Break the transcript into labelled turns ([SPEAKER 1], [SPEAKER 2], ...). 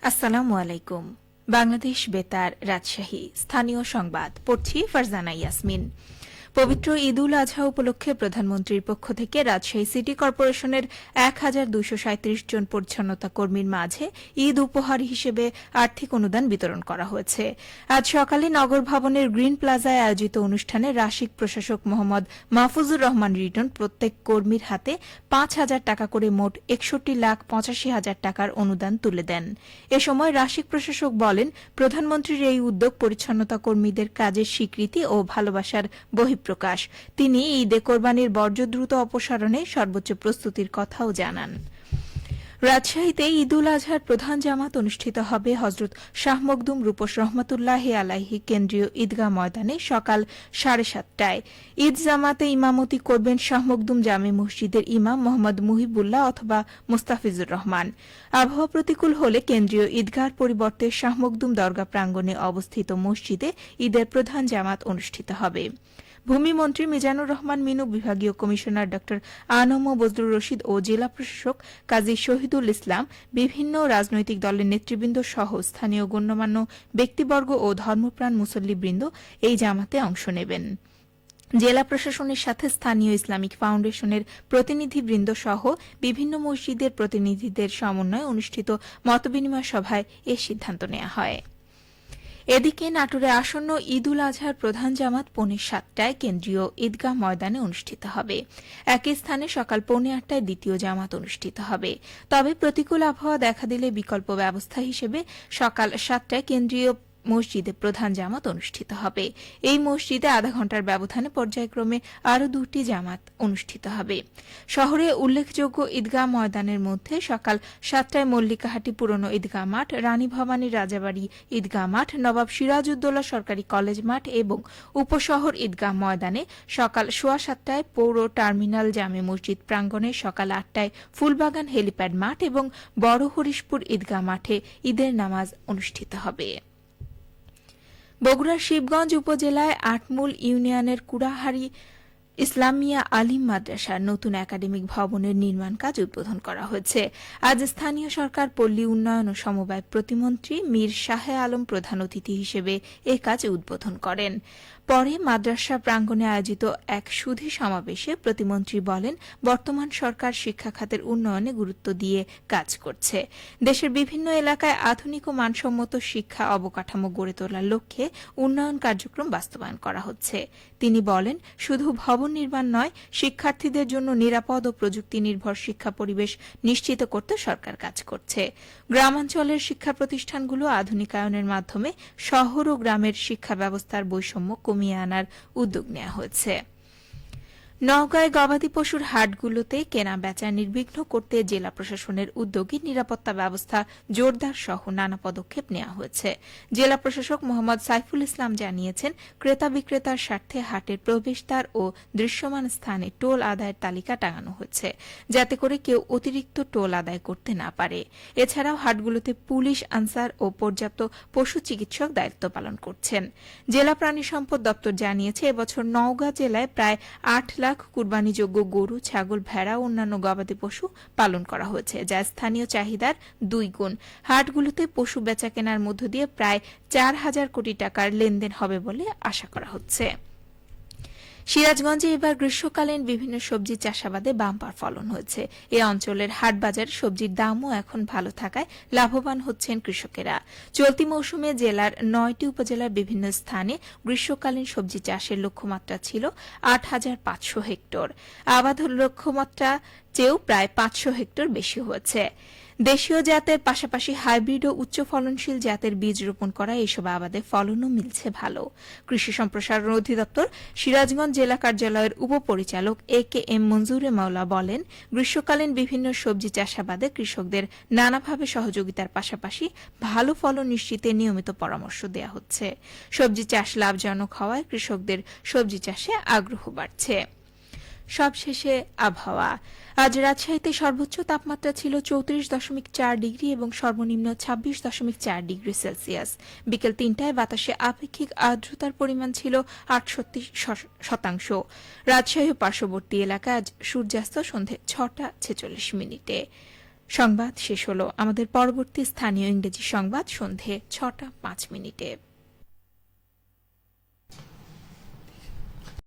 [SPEAKER 1] আসসালামু আলাইকুম। বাংলাদেশ বেতার, রাজশাহী। স্থানীয় সংবাদ পড়ছি ফারজানা ইয়াসমিন। পবিত্র ঈদ উল আজহা উপলক্ষে প্রধানমন্ত্রীর পক্ষ থেকে রাজশাহী সিটি কর্পোরেশনের ১,২৩৭ জন পরিচ্ছন্নতা কর্মীর মাঝে ঈদ উপহার হিসেবে আর্থিক অনুদান বিতরণ করা হয়েছে। আজ সকালে নগর ভবনের গ্রিন প্লাজায় আয়োজিত অনুষ্ঠানে রাশিক প্রশাসক মোহাম্মদ মাহফুজুর রহমান রিটন প্রত্যেক কর্মীর হাতে ৫,০০০ টাকা করে মোট ৬১,৮৫,০০০ টাকার অনুদান তুলে দেন। এ সময় রাশিক প্রশাসক বলেন, প্রধানমন্ত্রীর এই উদ্যোগ পরিচ্ছন্নতা কর্মীদের কাজের স্বীকৃতি ও ভালোবাসার বহিঃপ্রকাশ। তিনি ঈদে কোরবানির বর্জ্য দ্রুত অপসারণে সর্বোচ্চ প্রস্তুতির কথাও জানান। রাজশাহীতে ঈদ উল আজহার প্রধান জামাত অনুষ্ঠিত হবে হজরত শাহ মখদুম রূপস রহমতুল্লাহি আলাইহি কেন্দ্রীয় ঈদগাহ ময়দানে সকাল 7:30টায়। ঈদ জামাতে ইমামতি করবেন শাহ মখদুম জামে মসজিদের ইমাম মোহাম্মদ মুহিবুল্লাহ অথবা মুস্তাফিজুর রহমান। আবহাওয়া প্রতিকূল হলে কেন্দ্রীয় ঈদগাহর পরিবর্তে শাহ মখদুম দরগা প্রাঙ্গণে অবস্থিত মসজিদে ঈদের প্রধান জামাত অনুষ্ঠিত হবে। ভূমিমন্ত্রী মিজানুর রহমান মিনু, বিভাগীয় কমিশনার ড আনম বজলুর রশিদ ও জেলা প্রশাসক কাজী শহীদুল ইসলাম, বিভিন্ন রাজনৈতিক দলের নেতৃবৃন্দ সহ স্থানীয় গণ্যমান্য ব্যক্তিবর্গ ও ধর্মপ্রাণ মুসল্লিবৃন্দ এই জামাতে অংশ নেবেন। জেলা প্রশাসনের সাথে স্থানীয় ইসলামিক ফাউন্ডেশনের প্রতিনিধিবৃন্দ সহ বিভিন্ন মসজিদের প্রতিনিধিদের সমন্বয়ে অনুষ্ঠিত মতবিনিময় সভায় এ সিদ্ধান্ত নেওয়া হয়। এদিকে নাটোরে আসন্ন ঈদ উল আজহার প্রধান জামাত 7:15টায় কেন্দ্রীয় ঈদগাহ ময়দানে অনুষ্ঠিত হবে। একই স্থানে সকাল 8:15টায় দ্বিতীয় জামাত অনুষ্ঠিত হবে। তবে প্রতিকূল আবহাওয়া দেখা দিলে বিকল্প ব্যবস্থা হিসেবে সকাল 7টায় কেন্দ্রীয় মসজিদে প্রধান জামাত অনুষ্ঠিত হবে। এই মসজিদে আধা ঘণ্টার ব্যবধানে পর্যায়ক্রমে আরও 2টি জামাত অনুষ্ঠিত হবে। শহরে উল্লেখযোগ্য ঈদগাহ ময়দানের মধ্যে সকাল 7টায় মল্লিকাহাটি পুরনো ঈদগাহ মাঠ, রানী ভবানী রাজাবাড়ী ঈদগাহ মাঠ, নবাব সিরাজউদ্দৌলা সরকারি কলেজ মাঠ এবং উপশহর ঈদগাহ ময়দানে সকাল 7:15টায় পৌর টার্মিনাল জামে মসজিদ প্রাঙ্গণে, সকাল 8টায় ফুলবাগান হেলিপ্যাড মাঠ এবং বড় হরিশপুর ঈদগাহ মাঠে ঈদের নামাজ অনুষ্ঠিত হবে। বগুড়ার শিবগঞ্জ উপজেলায় আটমূল ইউনিয়নের কুড়াহারি ইসলামিয়া আলিম মাদ্রাসার নতুন একাডেমিক ভবনের নির্মাণ কাজ উদ্বোধন করা হয়েছে। আজ স্থানীয় সরকার, পল্লী উন্নয়ন ও সমবায় প্রতিমন্ত্রী মীর শাহে আলম প্রধান অতিথি হিসেবে এ কাজ উদ্বোধন করেন। পরে মাদ্রাসা প্রাঙ্গণে আয়োজিত এক সুধী সমাবেশে প্রতিমন্ত্রী বলেন, বর্তমান সরকার শিক্ষা খাতের উন্নয়নে গুরুত্ব দিয়ে কাজ করছে। দেশের বিভিন্ন এলাকায় আধুনিক ও মানসম্মত শিক্ষা অবকাঠামো গড়ে তোলার লক্ষ্যে উন্নয়ন কার্যক্রম বাস্তবায়ন করা হচ্ছে। তিনি বলেন, শুধু ভবন নির্মাণ নয়, শিক্ষার্থীদের জন্য নিরাপদ ও প্রযুক্তি নির্ভর শিক্ষা পরিবেশ নিশ্চিত করতে সরকার কাজ করছে। গ্রামাঞ্চলের শিক্ষা প্রতিষ্ঠানগুলো আধুনিকায়নের মাধ্যমে শহর ও গ্রামের শিক্ষা ব্যবস্থার বৈষম্য কমিয়ে আনার উদ্যোগ নেওয়া হয়েছে। নওগাঁয় গবাদি পশুর হাটগুলোতে কেনা বেচা নির্বিঘ্ন করতে জেলা প্রশাসনের উদ্যোগে নিরাপত্তা ব্যবস্থা জোরদার সহ নানা পদক্ষেপ নেওয়া হয়েছে। জেলা প্রশাসক মোহাম্মদ সাইফুল ইসলাম জানিয়েছেন, ক্রেতা বিক্রেতার স্বার্থে হাটের প্রবেশদ্বার ও দৃশ্যমান স্থানে টোল আদায়ের তালিকা টাঙানো হয়েছে, যাতে করে কেউ অতিরিক্ত টোল আদায় করতে না পারে। এছাড়াও হাটগুলোতে পুলিশ, আনসার ও পর্যাপ্ত পশু চিকিৎসক দায়িত্ব পালন করছেন। জেলা প্রাণী সম্পদ দপ্তর জানিয়েছে, এবছর নওগাঁ জেলায় প্রায় 8 লাখ কুরবানিযোগ্য গরু, ছাগল, ভেড়া ও অন্যান্য গবাদি পশু পালন করা হয়েছে, যা স্থানীয় চাহিদার 2 গুণ। হাটগুলোতে পশু বেচা কেনার মধ্য দিয়ে প্রায় 4,000 কোটি টাকার লেনদেন হবে বলে আশা করা হচ্ছে। সিরাজগঞ্জে এবার গ্রীষ্মকালীন বিভিন্ন সবজি চাষাবাদে বাম্পার ফলন হয়েছে। এ অঞ্চলের হাট বাজারে সবজির দামও এখন ভালো থাকায় লাভবান হচ্ছেন কৃষকেরা। চলতি মৌসুমে জেলার 9টি উপজেলার বিভিন্ন স্থানে গ্রীষ্মকালীন সবজি চাষের লক্ষ্যমাত্রা ছিল 8,500 হেক্টর। আবাদ লক্ষ্যমাত্রা চেয়েও প্রায় 500 হেক্টর বেশি হয়েছে। দেশীয় জাতের পাশাপাশি হাইব্রিড ও উচ্চ ফলনশীল জাতের বীজ রোপণ করা এসব আবাদে ফলনও মিলছে ভালো। কৃষি সম্প্রসারণ অধিদপ্তর সিরাজগঞ্জ জেলা কার্যালয়ের উপপরিচালক এ.কে.এম. মঞ্জুরে মাওলা বলেন, গ্রীষ্মকালীন বিভিন্ন সবজি চাষাবাদে কৃষকদের নানাভাবে সহযোগিতার পাশাপাশি ভালো ফলন নিশ্চিতে নিয়মিত পরামর্শ দেওয়া হচ্ছে। সবজি চাষ লাভজনক হওয়ায় কৃষকদের সবজি চাষে আগ্রহ বাড়ছে। সবশেষে আবহাওয়া। আজ রাজশাহীতে সর্বোচ্চ তাপমাত্রা ছিল 34.4 ডিগ্রি এবং সর্বনিম্ন 26.4 ডিগ্রি সেলসিয়াস। বিকেল 3টায় বাতাসে আপেক্ষিক আর্দ্রতার পরিমাণ ছিল 68%। রাজশাহী ও পার্শ্ববর্তী এলাকায় আজ সূর্যাস্ত সন্ধে 6টা 46 মিনিটে। সংবাদ শেষ হলো। আমাদের পরবর্তী স্থানীয় ইংরেজি সংবাদ সন্ধে ৬টা ৫ মিনিটে।